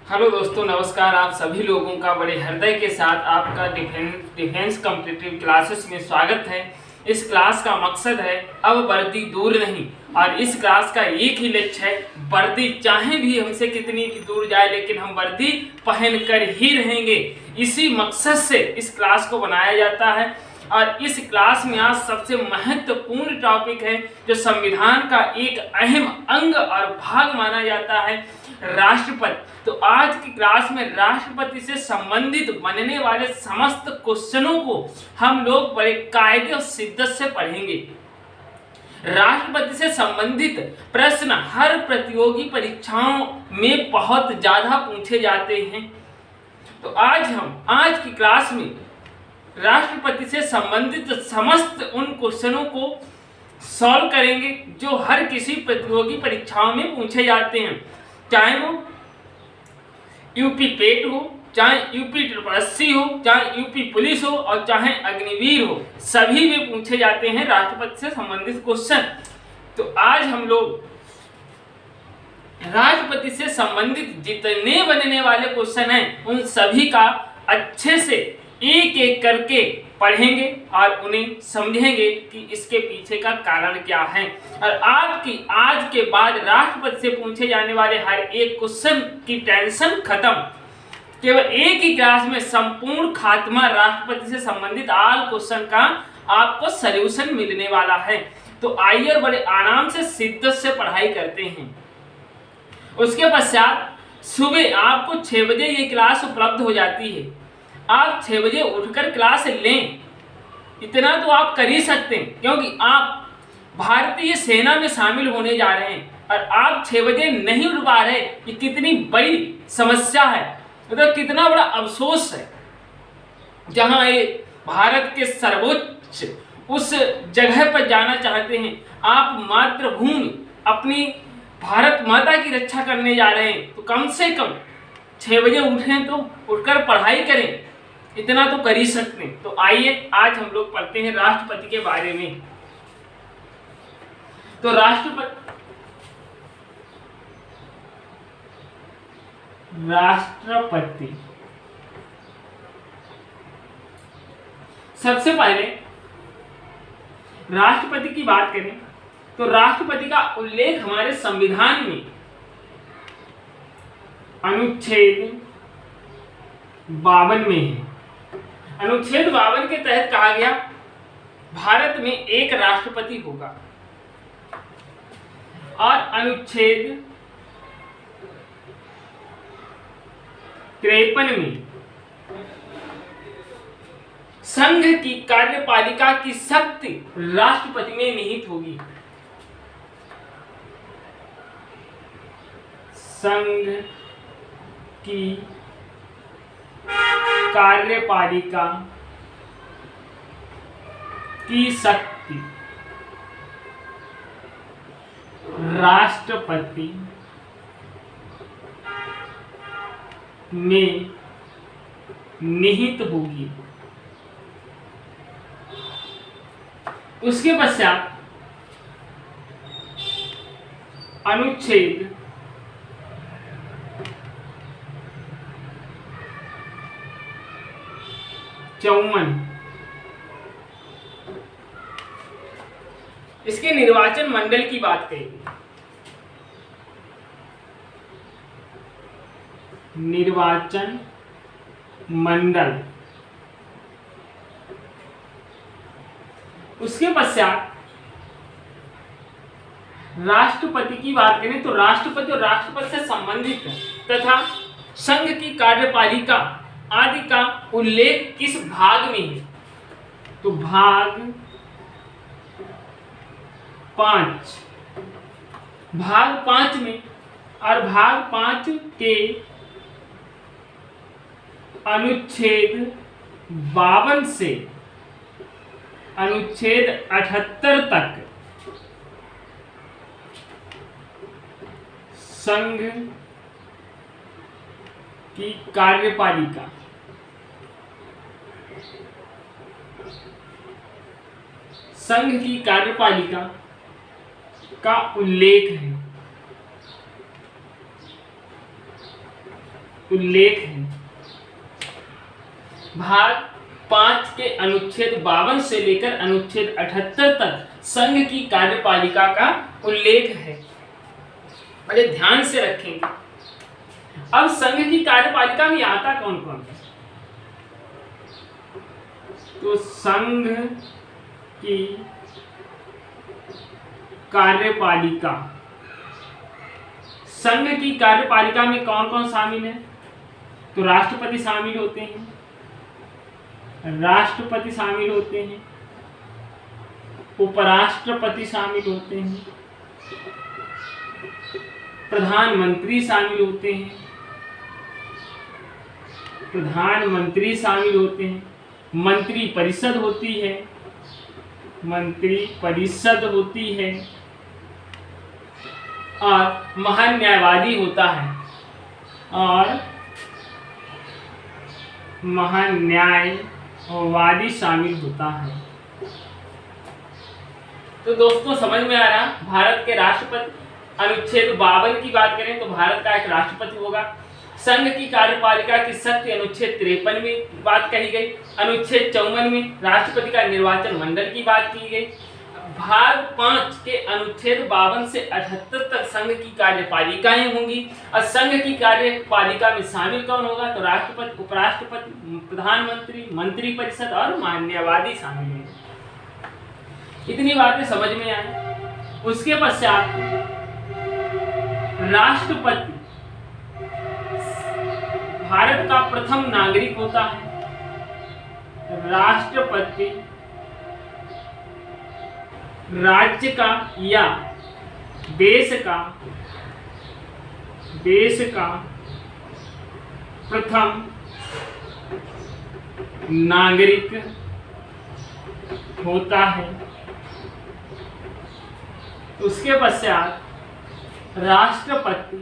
Hello दोस्तों, नमस्कार। आप सभी लोगों का बड़े हृदय के साथ आपका डिफेंस कॉम्पिटिटिव क्लासेस में स्वागत है। इस क्लास का मकसद है अब वर्दी दूर नहीं, और इस क्लास का एक ही लक्ष्य है, वर्दी चाहे भी हमसे कितनी भी दूर जाए लेकिन हम वर्दी पहन कर ही रहेंगे। इसी मकसद से इस क्लास को बनाया जाता है। और इस क्लास में आज सबसे महत्वपूर्ण टॉपिक है जो संविधान का एक अहम अंग और भाग माना जाता है, राष्ट्रपति। तो आज की क्लास में राष्ट्रपति से संबंधित बनने वाले समस्त क्वेश्चनों को हम लोग बड़े कायदे और शिद्दत से पढ़ेंगे। राष्ट्रपति से संबंधित प्रश्न हर प्रतियोगी परीक्षाओं में बहुत ज्यादा पूछे जाते हैं। तो आज की क्लास में राष्ट्रपति से संबंधित समस्त उन क्वेश्चनों को सॉल्व करेंगे जो हर किसी प्रतियोगी परीक्षाओं में पूछे जाते हैं, चाहे वो यूपी पेट हो, चाहे यूपी ट्रिपल हो, चाहे यूपी पुलिस हो और चाहे अग्निवीर हो, सभी में पूछे जाते हैं राष्ट्रपति से संबंधित क्वेश्चन। तो आज हम लोग राष्ट्रपति से संबंधित जितने बनने वाले क्वेश्चन हैं उन सभी का अच्छे से एक एक करके पढ़ेंगे और उन्हें समझेंगे कि इसके पीछे का कारण क्या है। और आज के बाद राष्ट्रपति से पूछे जाने वाले हर एक क्वेश्चन की टेंशन खत्म। केवल एक ही क्लास में संपूर्ण खात्मा राष्ट्रपति से संबंधित ऑल क्वेश्चन का आपको सलूशन मिलने वाला है। तो आइए और बड़े आराम से शिद्दत से पढ़ाई करते हैं। उसके पश्चात सुबह आपको 6 बजे ये क्लास उपलब्ध हो जाती है। आप 6 बजे उठकर क्लास लें, इतना तो आप कर ही सकते हैं, क्योंकि आप भारतीय सेना में शामिल होने जा रहे हैं और आप 6 बजे नहीं उठ पा रहे। ये कितनी बड़ी समस्या है, मतलब कितना बड़ा अफसोस है। जहां ये भारत के सर्वोच्च उस जगह पर जाना चाहते हैं, आप मातृभूमि अपनी भारत माता की रक्षा करने जा रहे हैं, तो कम से कम 6 बजे उठें, तो उठकर पढ़ाई करें, इतना तो कर ही सकते हैं। तो आइए आज हम लोग पढ़ते हैं राष्ट्रपति के बारे में। तो राष्ट्रपति सबसे पहले राष्ट्रपति की बात करें तो राष्ट्रपति का उल्लेख हमारे संविधान में अनुच्छेद 52 में है। अनुच्छेद 52 के तहत कहा गया भारत में एक राष्ट्रपति होगा, और अनुच्छेद 53 में संघ की कार्यपालिका की शक्ति राष्ट्रपति में निहित होगी। संघ की कार्यपालिका की शक्ति राष्ट्रपति में निहित होगी। उसके पश्चात अनुच्छेद 54 इसके निर्वाचन मंडल की बात करेंगे। निर्वाचन मंडल। उसके पश्चात राष्ट्रपति की बात करें तो राष्ट्रपति और राष्ट्रपति से संबंधित तथा संघ की कार्यपालिका आदि का उल्लेख किस भाग में है, तो भाग 5 में, और भाग 5 के अनुच्छेद 52 से अनुच्छेद 78 तक संघ की कार्यपालिका संघ की कार्यपालिका का उल्लेख है। उल्लेख है। भाग 5 के अनुच्छेद 52 से लेकर अनुच्छेद 78 तक संघ की कार्यपालिका का उल्लेख है। बड़े ध्यान से रखेंगे। अब संघ की कार्यपालिका में आता कौन कौन है? तो संघ की कार्यपालिका, संघ की कार्यपालिका में कौन कौन शामिल है? तो राष्ट्रपति शामिल होते हैं, राष्ट्रपति शामिल होते हैं, उपराष्ट्रपति शामिल होते हैं, प्रधानमंत्री शामिल होते हैं, प्रधानमंत्री शामिल होते हैं, मंत्री परिषद होती है, मंत्री परिषद होती है, और महान्यायवादी होता है, और महान्यायवादी शामिल होता है। तो दोस्तों समझ में आ रहा, भारत के राष्ट्रपति, अनुच्छेद 52 की बात करें तो भारत का एक राष्ट्रपति होगा। संघ की कार्यपालिका की शक्ति अनुच्छेद 53 में बात कही गई। अनुच्छेद 54 में राष्ट्रपति का निर्वाचन मंडल की बात की गई। भाग 5 के अनुच्छेद 52 से 78 तक संघ की कार्यपालिकाएं होंगी। और संघ की कार्यपालिका में शामिल कौन होगा? तो राष्ट्रपति, उपराष्ट्रपति, प्रधानमंत्री, मंत्री परिषद और मान्यवादी शामिल होंगे। इतनी बातें समझ में आई। उसके पश्चात राष्ट्रपति भारत का प्रथम नागरिक होता है। राष्ट्रपति राज्य का या देश का प्रथम नागरिक होता है। उसके पश्चात राष्ट्रपति,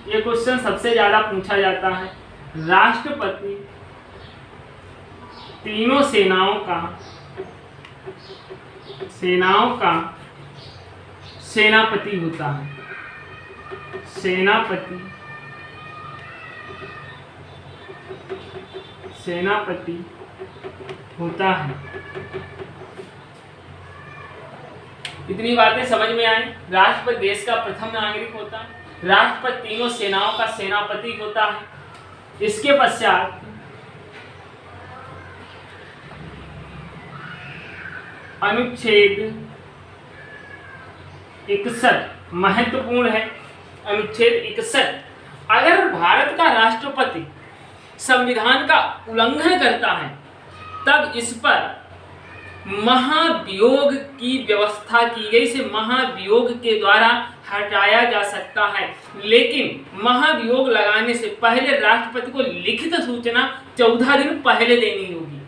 ये क्वेश्चन सबसे ज्यादा पूछा जाता है, राष्ट्रपति तीनों सेनाओं का सेनापति होता है। सेनापति होता है। इतनी बातें समझ में आई। राष्ट्रपति देश का प्रथम नागरिक होता है, राष्ट्रपति तीनों सेनाओं का सेनापति होता है। इसके पश्चात अनुच्छेद 61 महत्वपूर्ण है। अनुच्छेद 61, अगर भारत का राष्ट्रपति संविधान का उल्लंघन करता है तब इस पर महाभियोग की व्यवस्था की गई। इसे महाभियोग के द्वारा हटाया जा सकता है, लेकिन महाभियोग लगाने से पहले राष्ट्रपति को लिखित सूचना 14 दिन पहले देनी होगी।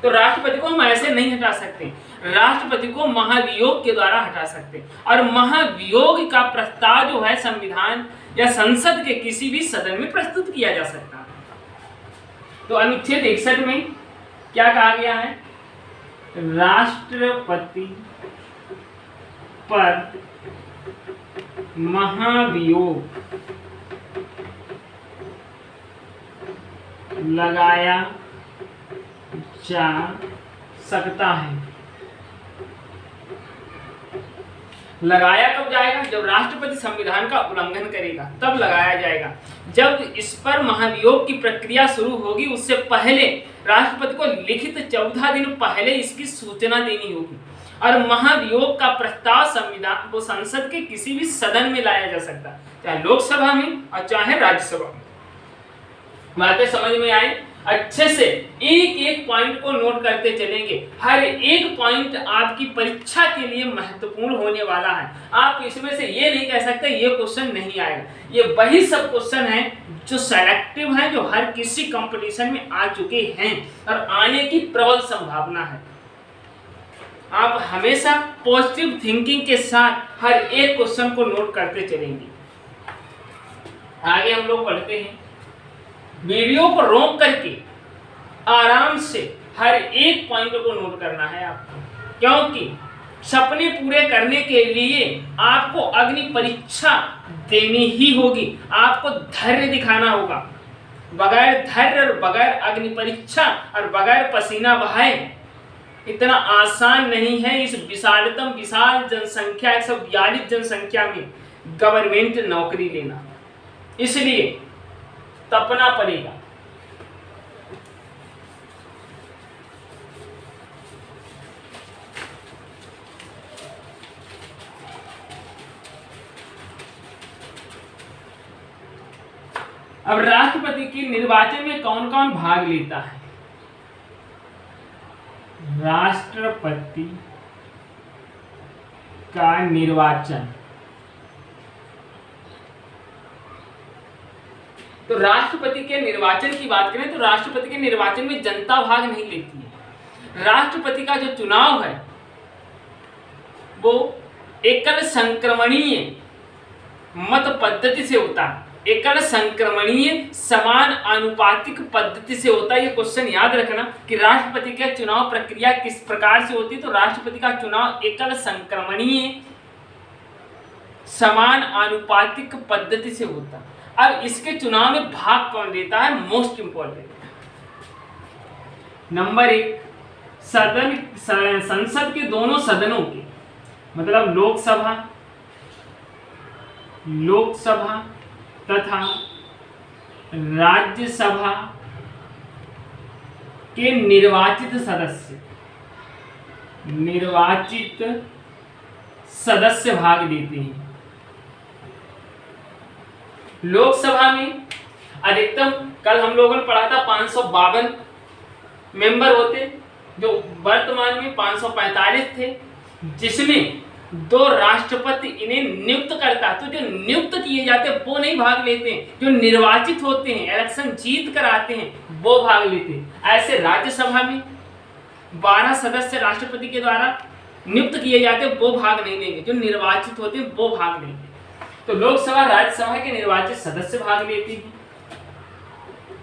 तो राष्ट्रपति को हम ऐसे नहीं हटा सकते, राष्ट्रपति को महाभियोग के द्वारा हटा सकते। और महाभियोग का प्रस्ताव जो है संविधान या संसद के किसी भी सदन में प्रस्तुत किया जा सकता है। तो अनुच्छेद 61 में क्या कहा गया है? राष्ट्रपति पर महाभियोग लगाया जा सकता है। लगाया कब जाएगा? जब राष्ट्रपति संविधान का उल्लंघन करेगा तब लगाया जाएगा। जब इस पर महाभियोग की प्रक्रिया शुरू होगी उससे पहले राष्ट्रपति को लिखित 14 दिन पहले इसकी सूचना देनी होगी। और महाभियोग का प्रस्ताव संविधान को संसद के किसी भी सदन में लाया जा सकता है, चाहे लोकसभा में और चाहे राज्यसभा में। बातें समझ में आई? अच्छे से एक एक पॉइंट को नोट करते चलेंगे। हर एक पॉइंट आपकी परीक्षा के लिए महत्वपूर्ण होने वाला है। आप इसमें से ये नहीं कह सकते ये क्वेश्चन नहीं आएगा। ये वही सब क्वेश्चन हैं जो सेलेक्टिव हैं, जो हर किसी कंपटीशन में आ चुके हैं और आने की प्रबल संभावना है। आप हमेशा पॉजिटिव थिंकिंग के साथ हर एक क्वेश्चन को नोट करते चलेंगे। आगे हम लोग बढ़ते हैं। वीडियो को रोक करके आराम से हर एक पॉइंट को नोट करना है आपको, क्योंकि सपने पूरे करने के लिए आपको अग्नि परीक्षा देनी ही होगी। आपको धैर्य दिखाना होगा, बगैर धैर्य और बगैर अग्नि परीक्षा और बगैर पसीना बहाए इतना आसान नहीं है इस विशाल जनसंख्या 142 जनसंख्या में गवर्नमेंट नौकरी लेना। इसलिए तपना पड़ेगा। अब राष्ट्रपति के निर्वाचन में कौन कौन भाग लेता है? राष्ट्रपति का निर्वाचन, तो राष्ट्रपति के निर्वाचन की बात करें तो राष्ट्रपति के निर्वाचन में जनता भाग नहीं लेती है। राष्ट्रपति का जो चुनाव है वो एकल संक्रमणीय मत पद्धति से होता है, एकल संक्रमणीय समान आनुपातिक पद्धति से होता है। ये क्वेश्चन याद रखना कि राष्ट्रपति का चुनाव प्रक्रिया किस प्रकार से होती है। तो राष्ट्रपति का चुनाव एकल संक्रमणीय समान आनुपातिक पद्धति से होता है। अब इसके चुनाव में भाग कौन लेता है? मोस्ट इंपॉर्टेंट नंबर 1, संसद के दोनों सदनों के, मतलब लोकसभा तथा राज्यसभा के निर्वाचित सदस्य भाग लेते हैं। लोकसभा में अधिकतम, कल हम लोगों ने पढ़ा था 552 मेंबर होते, जो वर्तमान में 545 थे, जिसमें 2 राष्ट्रपति इन्हें नियुक्त करता। तो जो नियुक्त किए जाते हैं वो नहीं भाग लेते हैं, जो निर्वाचित होते हैं, इलेक्शन जीत कर आते हैं, वो भाग लेते हैं। ऐसे राज्यसभा में 12 सदस्य राष्ट्रपति के द्वारा नियुक्त किए जाते हैं, वो भाग नहीं लेंगे, जो निर्वाचित होते हैं वो भाग लेंगे। तो लोकसभा राज्यसभा के निर्वाचित सदस्य भाग लेते हैं।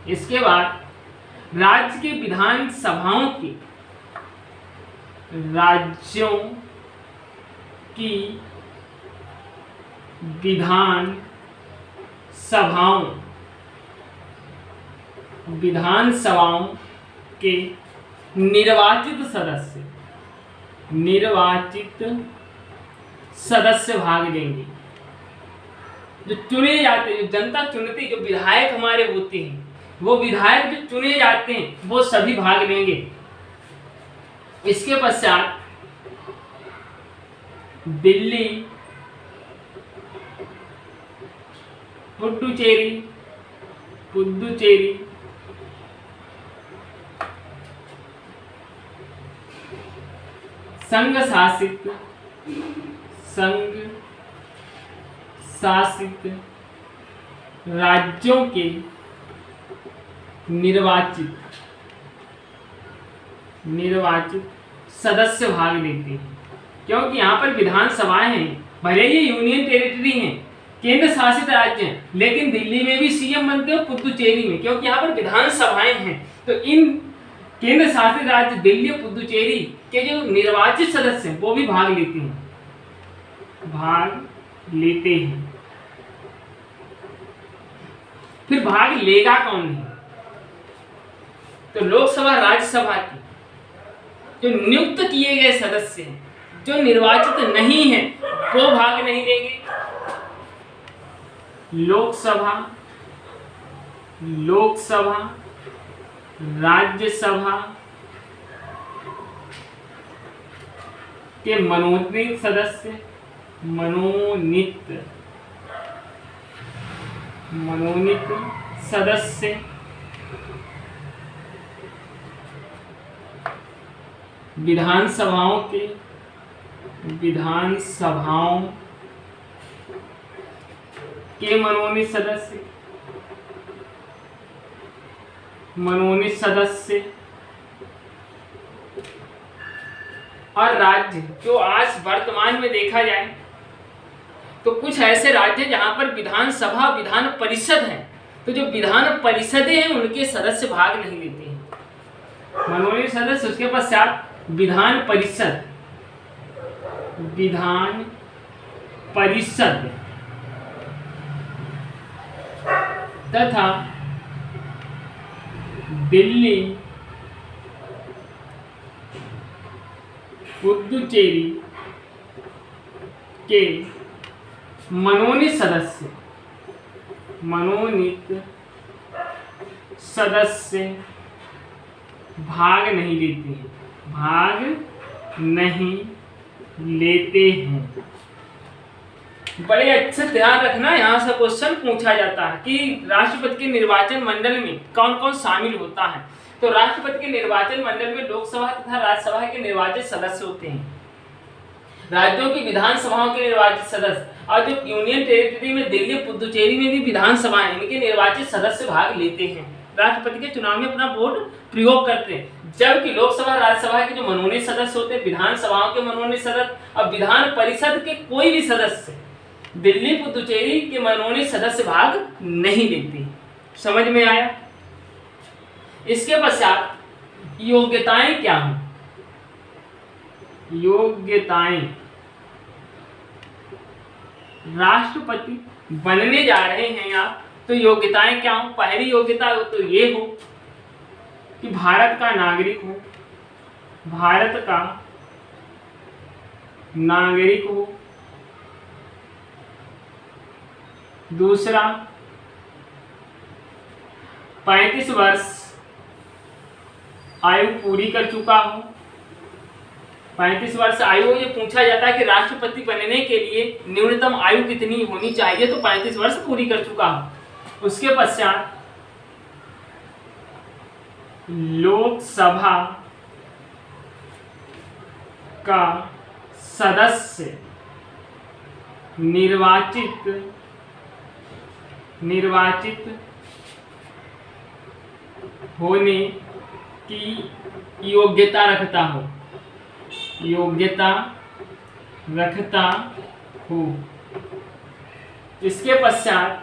इसके बाद राज्य के विधानसभाओं के, राज्यों की विधानसभाओं के निर्वाचित सदस्य भाग लेंगे। जो चुने जाते हैं, जो जनता चुनती, जो विधायक हमारे होते हैं, वो विधायक जो चुने जाते हैं वो सभी भाग लेंगे। इसके पश्चात दिल्ली, पुडुचेरी, संघ शासित राज्यों के निर्वाचित सदस्य भाग लेते हैं। क्योंकि यहाँ पर विधानसभाएं हैं, भले ही यूनियन टेरिटरी हैं, केंद्र शासित राज्य हैं, लेकिन दिल्ली में भी सीएम बनते हैं, पुडुचेरी में, क्योंकि यहाँ पर विधानसभाएं हैं। तो इन केंद्र शासित राज्य दिल्ली और पुडुचेरी के जो निर्वाचित सदस्य हैं वो भी भाग लेते हैं। फिर भाग लेगा कौन नहीं? तो लोकसभा राज्यसभा की जो नियुक्त किए गए सदस्य हैं, जो निर्वाचित नहीं है, वो भाग नहीं लेंगे। लोकसभा राज्यसभा के मनोनीत सदस्य विधानसभाओं के मनोनीत सदस्य और राज्य, जो आज वर्तमान में देखा जाए तो कुछ ऐसे राज्य जहां पर विधानसभा विधान परिषद है, तो जो विधान परिषदें हैं उनके सदस्य भाग नहीं लेते हैं, मनोनीत सदस्य। उसके पश्चात विधान परिषद तथा दिल्ली पुदुचेरी के मनोनीत सदस्य भाग नहीं लेते हैं। बड़े अच्छे ध्यान रखना, यहाँ से क्वेश्चन पूछा जाता है कि राष्ट्रपति के निर्वाचन मंडल में कौन कौन शामिल होता है। तो राष्ट्रपति के निर्वाचन मंडल में लोकसभा तथा राज्यसभा के निर्वाचित सदस्य होते हैं, राज्यों की विधानसभाओं के निर्वाचित सदस्य, और जो यूनियन टेरिटरी में दिल्ली पुदुचेरी में भी विधानसभा है, इनके निर्वाचित सदस्य भाग लेते हैं, राष्ट्रपति के चुनाव में अपना वोट प्रयोग करते हैं। जबकि लोकसभा राज्यसभा के जो मनोनीत सदस्य होते हैं, विधानसभाओं के मनोनीत सदस्य और विधान परिषद के कोई भी सदस्य दिल्ली पुदुचेरी के मनोनीत सदस्य भाग नहीं लेते। समझ में आया? इसके पश्चात योग्यताएं क्या हैं? योग्यताएं, राष्ट्रपति बनने जा रहे हैं आप, तो योग्यताएं क्या हो? पहली योग्यता हो तो ये हो कि भारत का नागरिक हो, भारत का नागरिक हो। दूसरा, 35 वर्ष आयु पूरी कर चुका हो। 35 वर्ष आयु, ये पूछा जाता है कि राष्ट्रपति बनने के लिए न्यूनतम आयु कितनी होनी चाहिए, तो 35 वर्ष पूरी कर चुका हो। उसके पश्चात लोकसभा का सदस्य निर्वाचित होने की योग्यता रखता हो। इसके पश्चात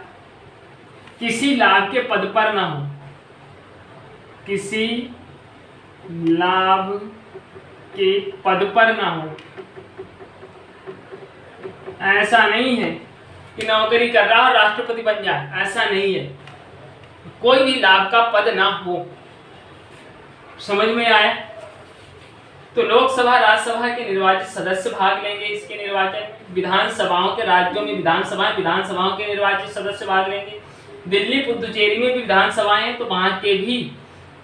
किसी लाभ के पद पर ना हो, किसी लाभ के पद पर ना हो। ऐसा नहीं है कि नौकरी कर रहा और राष्ट्रपति बन जाए, ऐसा नहीं है, कोई भी लाभ का पद ना हो। समझ में आया? तो लोकसभा राज्यसभा के निर्वाचित सदस्य भाग लेंगे इसके निर्वाचन। विधानसभाओं के, राज्यों में विधानसभाओं के निर्वाचित सदस्य भाग लेंगे। दिल्ली पुदुचेरी में भी विधानसभाएं हैं, तो वहां के भी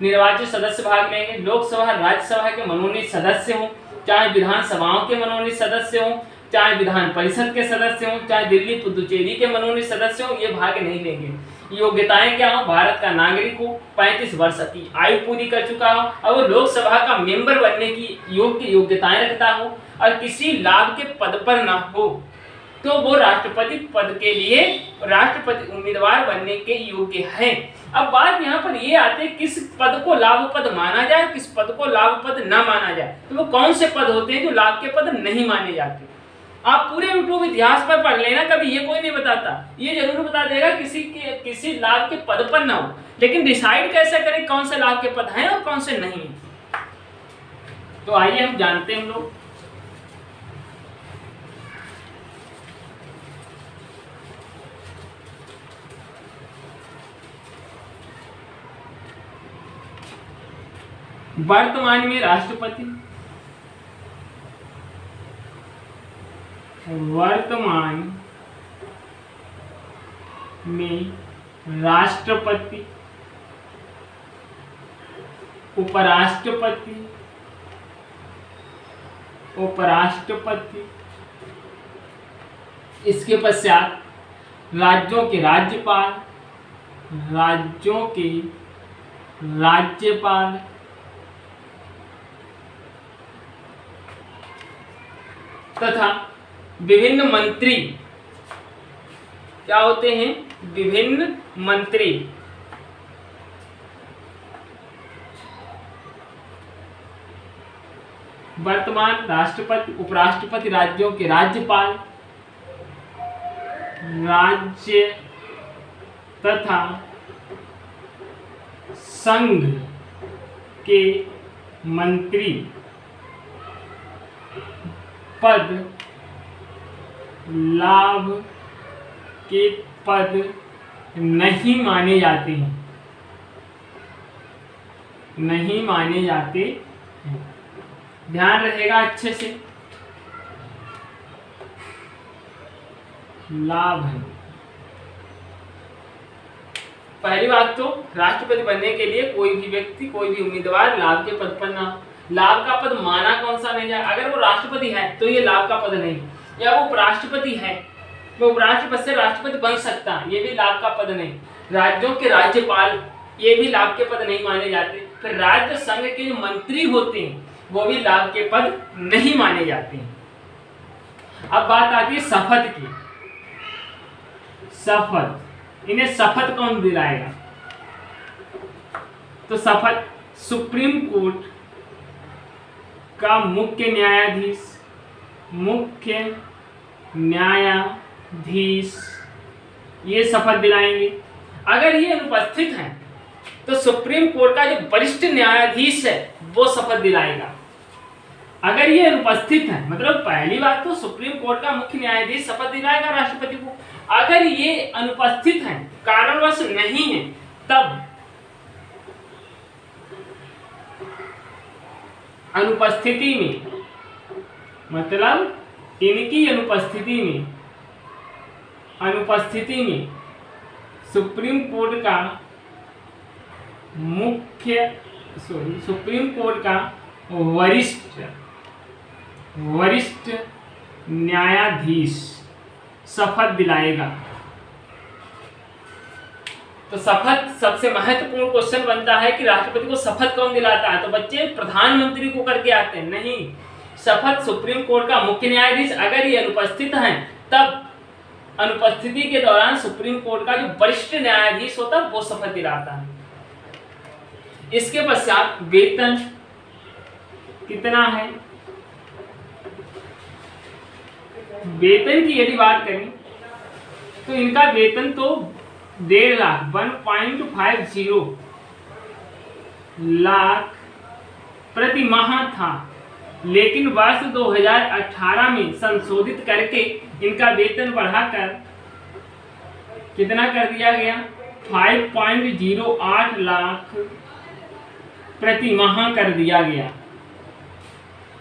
निर्वाचित सदस्य भाग लेंगे। लोकसभा राज्यसभा के मनोनीत सदस्य हों, चाहे विधानसभाओं के मनोनीत सदस्य हों, चाहे विधान परिषद के सदस्य हों, चाहे दिल्ली पुदुचेरी के मनोनीत सदस्य हों, ये भाग नहीं लेंगे। योग्यताएं क्या हो? भारत का नागरिक हो, 35 वर्ष की आयु पूरी कर चुका हो, और वो लोकसभा का मेंबर बनने की योग्यताएं रखता हो, और किसी लाभ के पद पर ना हो, तो वो राष्ट्रपति पद के लिए राष्ट्रपति उम्मीदवार बनने के योग्य है। अब बात यहाँ पर ये आती है, किस पद को लाभ पद माना जाए, किस पद को लाभ पद ना माना जाए। तो वो कौन से पद होते हैं जो लाभ के पद नहीं माने जाते? आप पूरे यूट्यूब इतिहास पर पढ़ लेना, कभी ये कोई नहीं बताता। ये जरूर बता देगा किसी लाभ के पद पर ना हो, लेकिन डिसाइड कैसे करें कौन से लाभ के पद हैं और कौन से नहीं है। तो आइए हम जानते हैं हम लोग। वर्तमान में राष्ट्रपति, उपराष्ट्रपति, इसके पश्चात राज्यों के राज्यपाल तथा विभिन्न मंत्री क्या होते हैं? विभिन्न मंत्री। वर्तमान राष्ट्रपति, उपराष्ट्रपति, राज्यों के राज्यपाल, राज्य तथा संघ के मंत्री पद लाभ के पद नहीं माने जाते हैं। नहीं माने जाते हैं। ध्यान रहेगा अच्छे से। लाभ है। पहली बात तो राष्ट्रपति बनने के लिए कोई भी व्यक्ति, कोई भी उम्मीदवार लाभ के पद पर ना, लाभ का पद माना कौन सा नहीं जाए। अगर वो राष्ट्रपति है तो ये लाभ का पद नहीं, या वो उपराष्ट्रपति है, वो उपराष्ट्रपति से राष्ट्रपति बन सकता है, ये भी लाभ का पद नहीं। राज्यों के राज्यपाल, ये भी लाभ के पद नहीं माने जाते। फिर राज्य संघ के जो मंत्री होते हैं वो भी लाभ के पद नहीं माने जाते हैं। अब बात आती है शपथ की। शपथ, इन्हें शपथ कौन दिलाएगा? तो शपथ सुप्रीम कोर्ट का मुख्य न्यायाधीश ये शपथ दिलाएंगे। अगर ये अनुपस्थित हैं तो सुप्रीम कोर्ट का जो वरिष्ठ न्यायाधीश है वो शपथ दिलाएगा। अगर ये अनुपस्थित है, मतलब पहली बात तो सुप्रीम कोर्ट का मुख्य न्यायाधीश शपथ दिलाएगा राष्ट्रपति को। अगर ये अनुपस्थित हैं, कारणवश नहीं है, तब अनुपस्थिति में, मतलब इनकी अनुपस्थिति में सुप्रीम कोर्ट का वरिष्ठ न्यायाधीश शपथ दिलाएगा। तो शपथ सबसे महत्वपूर्ण क्वेश्चन बनता है कि राष्ट्रपति को शपथ कौन दिलाता है? तो बच्चे प्रधानमंत्री को करके आते हैं, नहीं, शपथ सुप्रीम कोर्ट का मुख्य न्यायाधीश। अगर ये अनुपस्थित हैं तब अनुपस्थिति के दौरान सुप्रीम कोर्ट का जो वरिष्ठ न्यायाधीश होता है वो शपथ दिलाता है। इसके पश्चात वेतन कितना है? वेतन की यदि बात करें तो इनका वेतन तो 1.5 लाख 1.50 लाख प्रति माह था, लेकिन वर्ष 2018 में संशोधित करके इनका वेतन बढ़ाकर कितना कर दिया गया? 5.08 लाख प्रति माह कर दिया गया।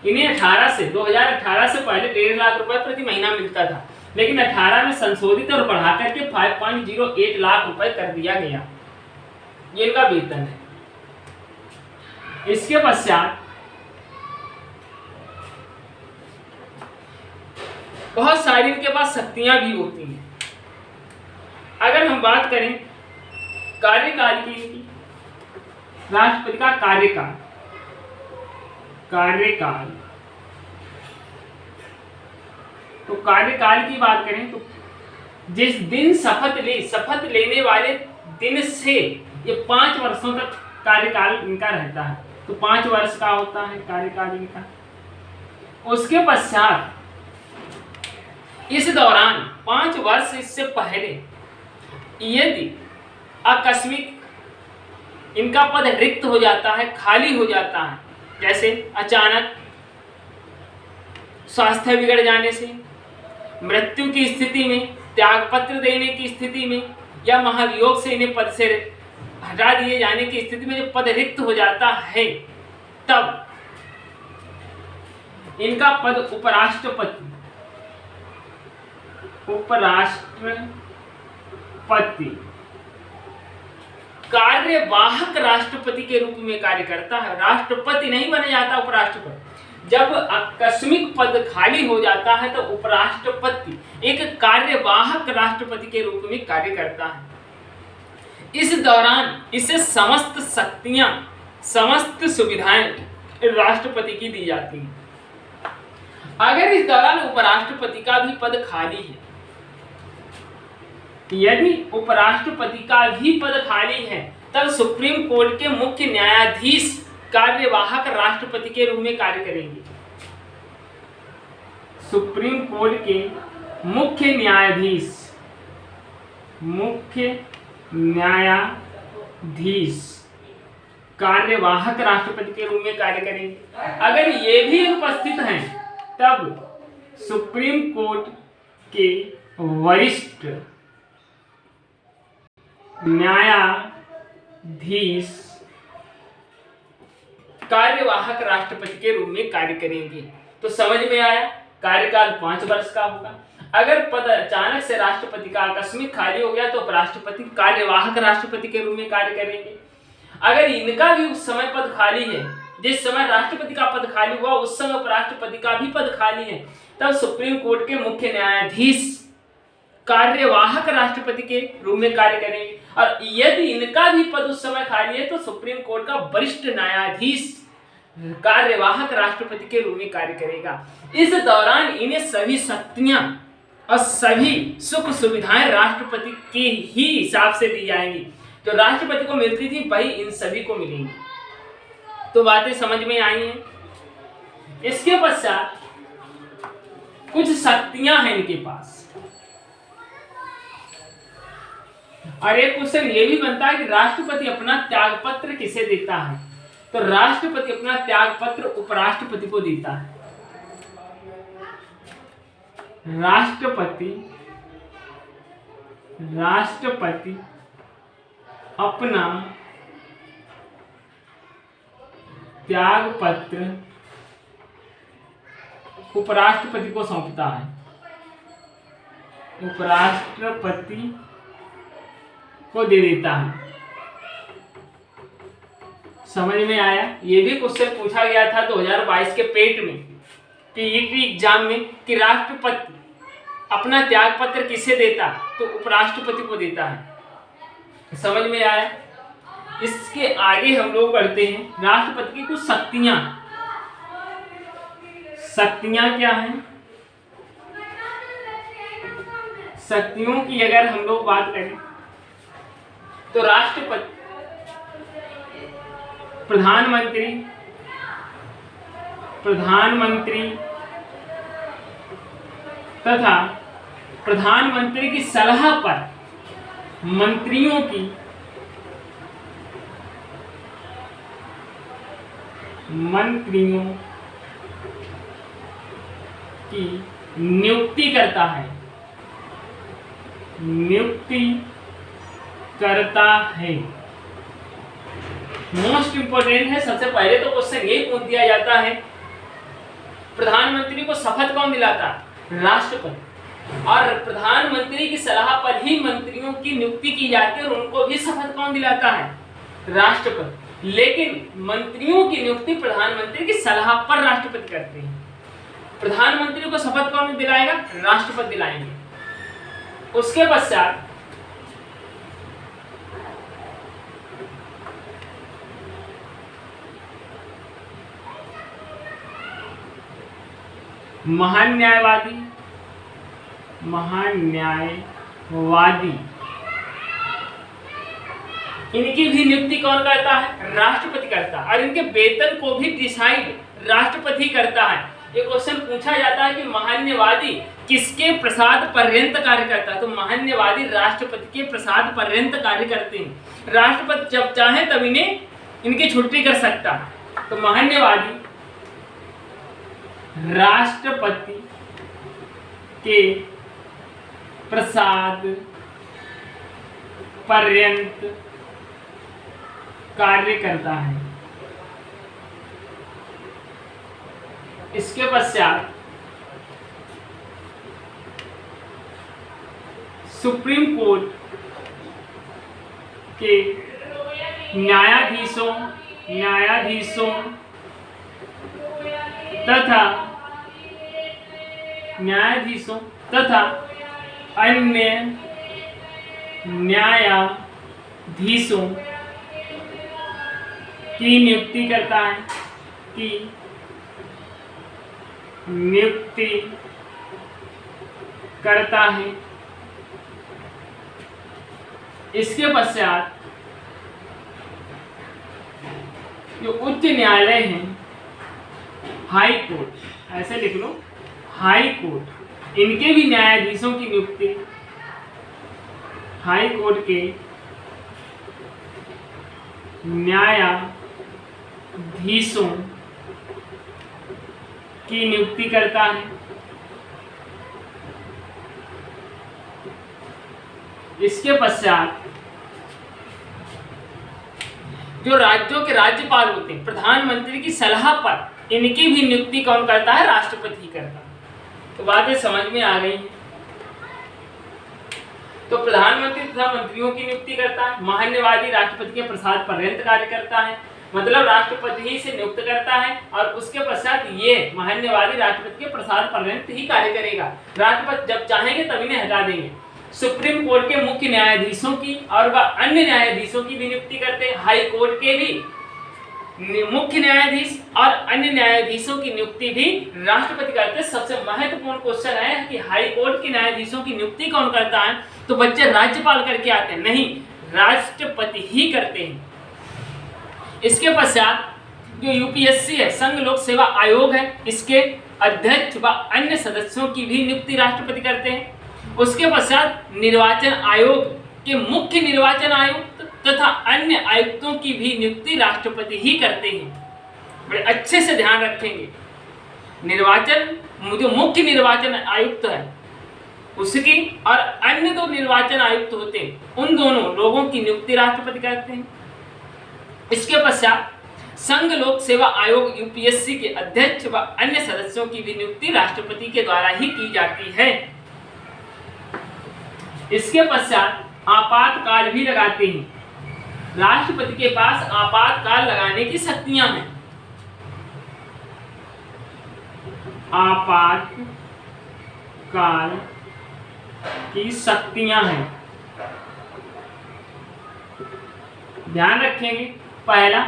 इन्हें 2018 से पहले 1.5 लाख रुपए प्रति महीना मिलता था, लेकिन 18 में संशोधित और बढ़ाकर के 5.08 लाख रुपए कर दिया गया। ये इनका वेतन है। इसके पश्चात बहुत सारी इनके पास शक्तियां भी होती हैं। अगर हम बात करें कार्यकाल की, इनकी राष्ट्रपति का कार्यकाल, तो कार्यकाल की बात करें तो जिस दिन शपथ लेने वाले दिन से ये 5 वर्षों तक कार्यकाल इनका रहता है। तो 5 वर्ष का होता है कार्यकाल इनका। उसके पश्चात इस दौरान 5 वर्ष इससे पहले यदि आकस्मिक इनका पद रिक्त हो जाता है, खाली हो जाता है, जैसे अचानक स्वास्थ्य बिगड़ जाने से, मृत्यु की स्थिति में, त्यागपत्र देने की स्थिति में, या महाभियोग से इन्हें पद से हटा दिए जाने की स्थिति में जब पद रिक्त हो जाता है, तब इनका पद उपराष्ट्रपति कार्यवाहक राष्ट्रपति के रूप में कार्य करता है। राष्ट्रपति नहीं बन जाता उपराष्ट्रपति। जब आकस्मिक पद खाली हो जाता है तो उपराष्ट्रपति एक कार्यवाहक राष्ट्रपति के रूप में कार्य करता है। इस दौरान इसे समस्त शक्तियां, समस्त सुविधाएं राष्ट्रपति की दी जाती हैं। अगर इस दौरान उपराष्ट्रपति का भी पद खाली है, यदि उपराष्ट्रपति का भी पद खाली है, तब सुप्रीम कोर्ट के मुख्य न्यायाधीश कार्यवाहक राष्ट्रपति के रूप में कार्य करेंगे। सुप्रीम कोर्ट के मुख्य न्यायाधीश कार्यवाहक राष्ट्रपति के रूप में कार्य करेंगे। अगर ये भी अनुपस्थित हैं, तब सुप्रीम कोर्ट के वरिष्ठ न्यायाधीश कार्यवाहक राष्ट्रपति के रूप में कार्य करेंगे। तो समझ में आया, कार्यकाल 5 वर्ष का होगा। अगर पद अचानक से राष्ट्रपति का आकस्मिक खाली हो गया तो उपराष्ट्रपति कार्यवाहक राष्ट्रपति के रूप में कार्य करेंगे। अगर इनका भी उस समय पद खाली है, जिस समय राष्ट्रपति का पद खाली हुआ उस समय उपराष्ट्रपति का भी पद खाली है, तब सुप्रीम कोर्ट के मुख्य न्यायाधीश कार्यवाहक राष्ट्रपति के रूप में कार्य करेंगे। और यदि इनका भी पद उस समय खाली है तो सुप्रीम कोर्ट का वरिष्ठ न्यायाधीश कार्यवाहक राष्ट्रपति के रूप में कार्य करेगा। इस दौरान इन्हें सभी शक्तियां और सभी सुख सुविधाएं राष्ट्रपति के ही हिसाब से दी जाएंगी। जो राष्ट्रपति को मिलती थी वही इन सभी को मिलेंगी। तो बातें समझ में आई हैं। इसके पश्चात कुछ शक्तियां हैं इनके पास। और एक क्वेश्चन ये भी बनता है कि राष्ट्रपति अपना त्यागपत्र किसे देता है? तो राष्ट्रपति अपना त्यागपत्र उपराष्ट्रपति को देता है। राष्ट्रपति अपना त्यागपत्र उपराष्ट्रपति को सौंपता है। उपराष्ट्रपति को दे देता है। समझ में आया? ये भी क्वेश्चन पूछा गया था 2022 के पेट में, पीईटी एग्जाम में, कि राष्ट्रपति अपना त्यागपत्र किसे देता? तो उपराष्ट्रपति को देता है। समझ में आया? इसके आगे हम लोग बढ़ते हैं। राष्ट्रपति की कुछ शक्तियां क्या हैं? शक्तियों की अगर हम लोग बात करें तो राष्ट्रपति प्रधानमंत्री तथा प्रधानमंत्री की सलाह पर मंत्रियों की नियुक्ति करता है। मोस्ट इंपोर्टेंट है। सबसे पहले तो क्वेश्चन ये पूछ दिया जाता है, प्रधानमंत्री को शपथ कौन दिलाता? राष्ट्रपति। और प्रधानमंत्री की सलाह पर ही मंत्रियों की नियुक्ति की जाती है और उनको भी शपथ कौन दिलाता है? राष्ट्रपति। लेकिन मंत्रियों की नियुक्ति प्रधानमंत्री की सलाह पर राष्ट्रपति करते हैं। प्रधानमंत्री को शपथ कौन दिलाएगा? राष्ट्रपति दिलाएंगे। उसके पश्चात महान न्यायवादी इनकी भी नियुक्ति कौन करता है? राष्ट्रपति करता है। और इनके वेतन को भी डिसाइड राष्ट्रपति करता है। ये क्वेश्चन पूछा जाता है कि महान्यवादी किसके प्रसाद पर्यंत कार्य करता है? तो महान्यवादी राष्ट्रपति के प्रसाद पर्यंत कार्य करते हैं। राष्ट्रपति जब चाहे तब इन्हें इनकी छुट्टी कर सकता है। तो महान्यवादी राष्ट्रपति के प्रसाद पर्यंत कार्य करता है। इसके पश्चात सुप्रीम कोर्ट के न्यायाधीशों तथा अन्य न्यायाधीशों की नियुक्ति करता है। इसके पश्चात जो उच्च न्यायालय है, हाई कोर्ट, ऐसे लिख लो, हाई कोर्ट, इनके भी न्यायाधीशों की नियुक्ति हाई कोर्ट के न्यायाधीशों की नियुक्ति करता है। इसके पश्चात जो राज्यों के राज्यपाल होते हैं, प्रधानमंत्री की सलाह पर इनकी भी नियुक्ति कौन करता है? राष्ट्रपति ही करता है। तो बातें समझ में आ गई हैं। तो प्रधानमंत्री तथा मंत्रियों की नियुक्ति करता है। मान्यवादी राष्ट्रपति के प्रसाद पर्यंत कार्य करता है, मतलब राष्ट्रपति ही से नियुक्त करता है और उसके पश्चात ये मान्यवादी राष्ट्रपति के प्रसाद पर्यंत ही कार्य करेगा। राष्ट्रपति जब चाहेंगे तब इन्हें हटा देंगे। सुप्रीम कोर्ट के मुख्य न्यायाधीशों की और वह अन्य न्यायाधीशों की भी नियुक्ति करते हैं। हाई कोर्ट के भी मुख्य न्यायाधीश और अन्य न्यायाधीशों की नियुक्ति भी राष्ट्रपति करते हैं। सबसे महत्वपूर्ण क्वेश्चन है कि हाई कोर्ट के न्यायाधीशों की नियुक्ति कौन करता है? तो बच्चे राज्यपाल करके आते हैं, नहीं, राष्ट्रपति ही करते हैं। इसके पश्चात जो यूपीएससी है, संघ लोक सेवा आयोग है, इसके अध्यक्ष व अन्य सदस्यों की भी नियुक्ति राष्ट्रपति करते हैं। उसके पश्चात निर्वाचन आयोग के मुख्य निर्वाचन आयुक्त तथा अन्य आयुक्तों की भी नियुक्ति राष्ट्रपति ही करते हैं। बड़े अच्छे से ध्यान रखेंगे, जो मुख्य निर्वाचन आयुक्त है उसकी और अन्य दो निर्वाचन आयुक्त होते हैं, उन दोनों लोगों की नियुक्ति राष्ट्रपति करते हैं। इसके पश्चात संघ लोक सेवा आयोग यूपीएससी के अध्यक्ष व अन्य सदस्यों की भी नियुक्ति राष्ट्रपति के द्वारा ही की जाती है। इसके पश्चात आपातकाल भी लगाते हैं। राष्ट्रपति के पास आपातकाल लगाने की शक्तियां हैं। आपातकाल की शक्तियां हैं, ध्यान रखेंगे। पहला,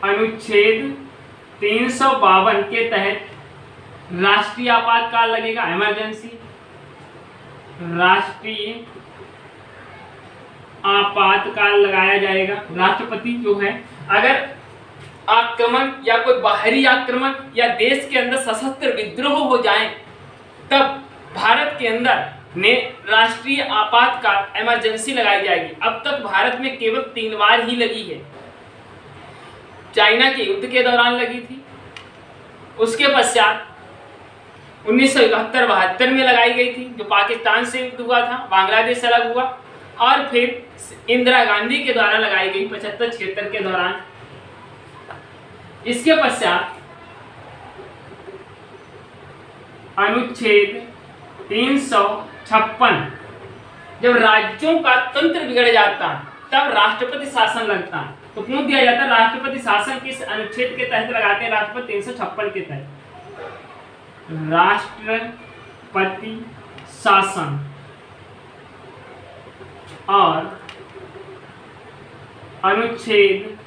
अनुच्छेद 352 के तहत राष्ट्रीय आपातकाल लगेगा, इमरजेंसी। राष्ट्रीय आपातकाल लगाया जाएगा। राष्ट्रपति जो है, अगर आक्रमण या कोई बाहरी आक्रमण या देश के अंदर सशस्त्र विद्रोह हो जाए तब भारत के अंदर ने राष्ट्रीय आपातकाल इमरजेंसी लगाई जाएगी। अब तक भारत में केवल 3 बार ही लगी है। चाइना के युद्ध के दौरान लगी थी, उसके पश्चात 1971-72 में लगाई गई थी, जो पाकिस्तान से युद्ध हुआ था, बांग्लादेश से अलग हुआ, और फिर इंदिरा गांधी के द्वारा लगाई गई 75-76 के दौरान। इसके पश्चात अनुच्छेद 356, जब राज्यों का तंत्र बिगड़ जाता है तब राष्ट्रपति शासन लगता है, तो पूछ दिया जाता है राष्ट्रपति शासन किस अनुच्छेद के तहत लगाते हैं? राष्ट्रपति 356 के तहत राष्ट्रपति शासन। और अनुच्छेद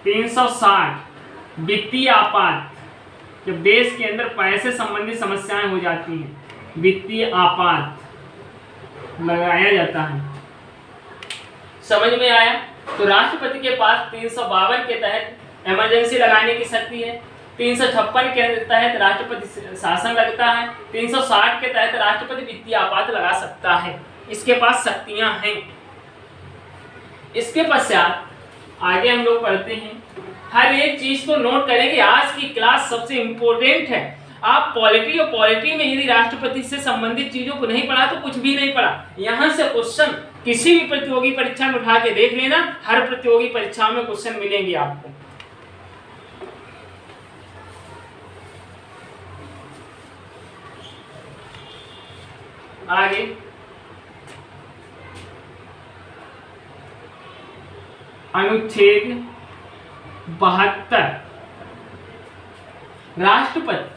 360 वित्तीय आपात, जब देश के अंदर पैसे संबंधी समस्याएं हो जाती हैं, वित्तीय आपात लगाया जाता है। समझ में आया? तो राष्ट्रपति के पास 352 के तहत इमरजेंसी लगाने की शक्ति है, 356 के तहत राष्ट्रपति शासन लगता है, 360 के तहत राष्ट्रपति वित्तीय आपात लगा सकता है। इसके पास शक्तियां हैं। इसके पश्चात आगे हम लोग पढ़ते हैं। हर एक चीज को नोट करेंगे। आज की क्लास सबसे इंपॉर्टेंट है। आप पॉलिटी और पॉलिटी में यदि राष्ट्रपति से संबंधित चीजों को नहीं पढ़ा तो कुछ भी नहीं पढ़ा। यहाँ से क्वेश्चन किसी भी प्रतियोगी परीक्षा में उठा के देख लेना, हर प्रतियोगी परीक्षा में क्वेश्चन मिलेंगे आपको। आगे अनुच्छेद 72, राष्ट्रपति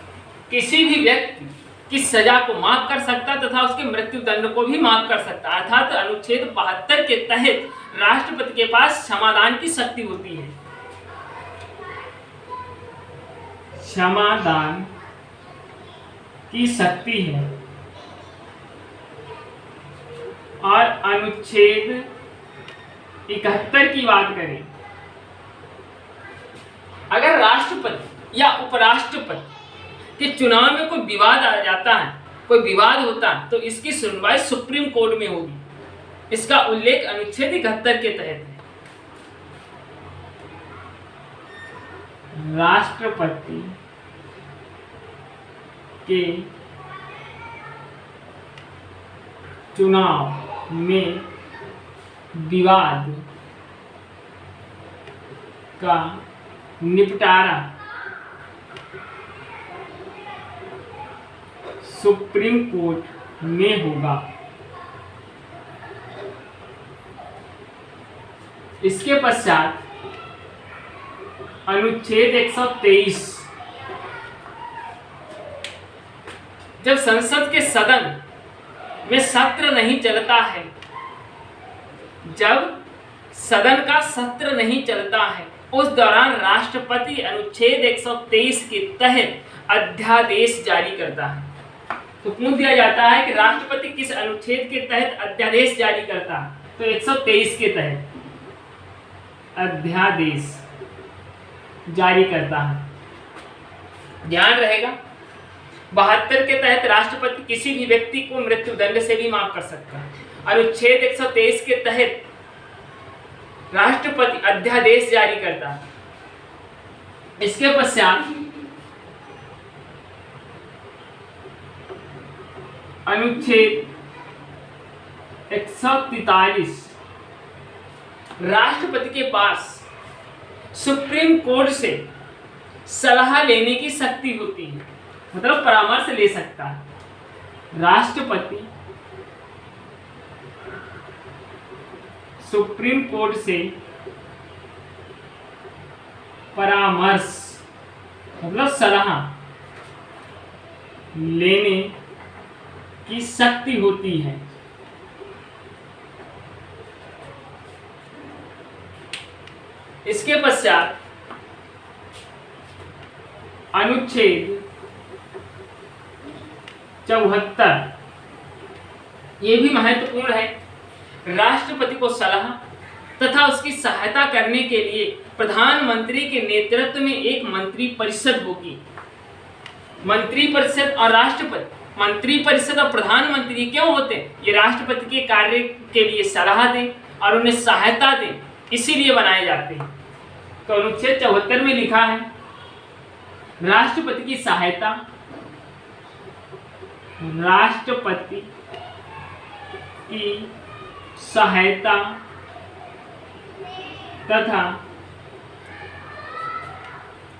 किसी भी व्यक्ति की सजा को माफ कर सकता तथा उसके मृत्यु दंड को भी माफ कर सकता। अर्थात अनुच्छेद 72 के तहत राष्ट्रपति के पास क्षमादान की शक्ति होती है। क्षमादान की शक्ति है। और अनुच्छेद 71 की बात करें, अगर राष्ट्रपति या उपराष्ट्रपति के चुनाव में कोई विवाद आ जाता है, कोई विवाद होता है, तो इसकी सुनवाई सुप्रीम कोर्ट में होगी। इसका उल्लेख अनुच्छेद 71 के तहत है। राष्ट्रपति के चुनाव में विवाद का निपटारा सुप्रीम कोर्ट में होगा। इसके पश्चात अनुच्छेद 123, जब संसद के सदन में सत्र नहीं चलता है, जब सदन का सत्र नहीं चलता है, उस दौरान राष्ट्रपति अनुच्छेद 123 के तहत अध्यादेश जारी करता है। तो पूछ दिया जाता है कि राष्ट्रपति किस अनुच्छेद के तहत अध्यादेश जारी करता है, तो 123 के तहत अध्यादेश जारी करता है। ध्यान रहेगा, 72 के तहत राष्ट्रपति किसी भी व्यक्ति को मृत्युदंड से भी माफ कर सकता है। अनुच्छेद 123 के तहत राष्ट्रपति अध्यादेश जारी करता है। इसके पश्चात अनुच्छेद 143, राष्ट्रपति के पास सुप्रीम कोर्ट से सलाह लेने की शक्ति होती है, मतलब परामर्श ले सकता है। राष्ट्रपति सुप्रीम कोर्ट से परामर्श मतलब सलाह लेने की शक्ति होती है। इसके पश्चात अनुच्छेद 74, ये भी महत्वपूर्ण है। राष्ट्रपति को सलाह तथा उसकी सहायता करने के लिए प्रधानमंत्री के नेतृत्व में एक मंत्री परिषद होगी। मंत्री परिषद और राष्ट्रपति, मंत्री परिषद और प्रधानमंत्री क्यों होते हैं? ये राष्ट्रपति के कार्य के लिए सलाह दें और उन्हें सहायता दें, इसीलिए बनाए जाते हैं। तो अनुच्छेद 74 में लिखा है, राष्ट्रपति की सहायता, राष्ट्रपति की सहायता तथा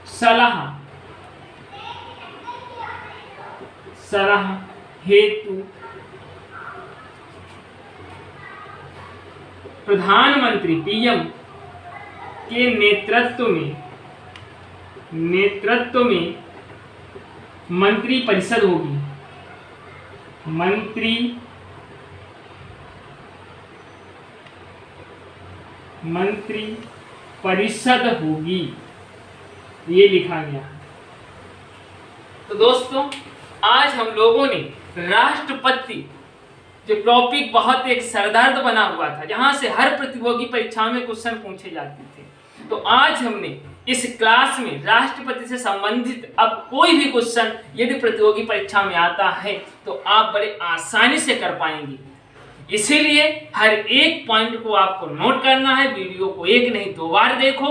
सलाह हेतु प्रधानमंत्री पीएम के नेतृत्व में मंत्री परिषद होगी। मंत्री परिषद होगी, ये लिखा गया। तो दोस्तों, आज हम लोगों ने राष्ट्रपति जो टॉपिक बहुत एक सरदर्द बना हुआ था, जहां से हर प्रतियोगी परीक्षा में क्वेश्चन पूछे जाते थे, तो आज हमने इस क्लास में राष्ट्रपति से संबंधित अब कोई भी क्वेश्चन यदि प्रतियोगी परीक्षा में आता है तो आप बड़े आसानी से कर पाएंगे। इसीलिए हर एक पॉइंट को आपको नोट करना है। वीडियो को एक नहीं 2 बार देखो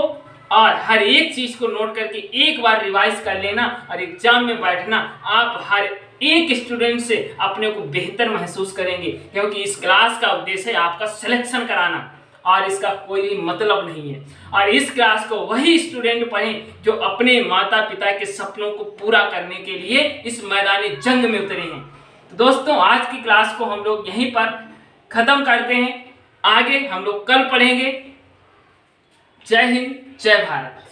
और हर एक चीज को नोट करके एक बार रिवाइज कर लेना और एग्जाम में बैठना। आप हर एक स्टूडेंट से अपने को बेहतर महसूस करेंगे, क्योंकि इस क्लास का उद्देश्य है आपका सिलेक्शन कराना और इसका कोई भी मतलब नहीं है। और इस क्लास को वही स्टूडेंट पढ़ें जो अपने माता पिता के सपनों को पूरा करने के लिए इस मैदानी जंग में उतरे हैं। तो दोस्तों, आज की क्लास को हम लोग यहीं पर खत्म करते हैं। आगे हम लोग कल पढ़ेंगे। जय हिंद, जय भारत।